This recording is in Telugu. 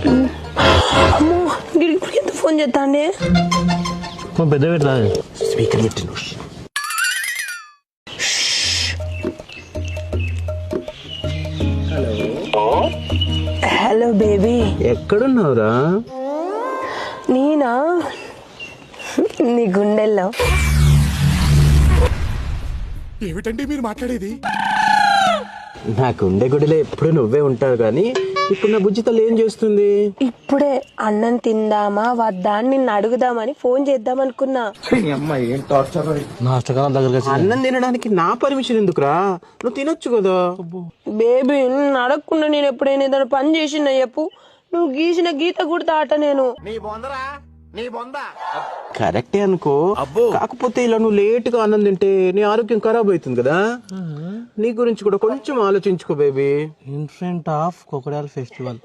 అమ్మో గిరికి ఎంత ఫోన్ చేస్తాండే పెద్ద పెడతా స్పీకర్ పెట్టిన. Hello baby. ఎక్కడున్నావురా? నేనా నీ గుండెల్లో. ఏమిటండి మీరు మాట్లాడేది? నాకు ఉండే గుడిలో ఎప్పుడు నువ్వే ఉంటావు కానీ ఇప్పుడు నా బుజ్జితల్లి ఏం చేస్తుంది? ఇప్పుడే అన్నం తిందామా వద్దా అని నిన్ను అడుగుదామని ఫోన్ చేద్దాం అనుకున్నా. నాష్టకాలం దగ్గర అన్నం తినడానికి నా పర్మిషన్ ఎందుకురా? నువ్వు తినొచ్చు కదా. బేబీ నిన్ను అడగకుండా నేను ఎప్పుడైనా ఏదైనా పని చేసినా చెప్పు, నువ్వు గీసిన గీత కూడా ఆట నేను. కరెక్టే అనుకో, కాకపోతే ఇలా నువ్వు లేట్ గా అన్నం తింటే నీ ఆరోగ్యం ఖరాబ్ అవుతుంది కదా. నీ గురించి కూడా కొంచెం ఆలోచించుకో baby. In front of crocodile festival.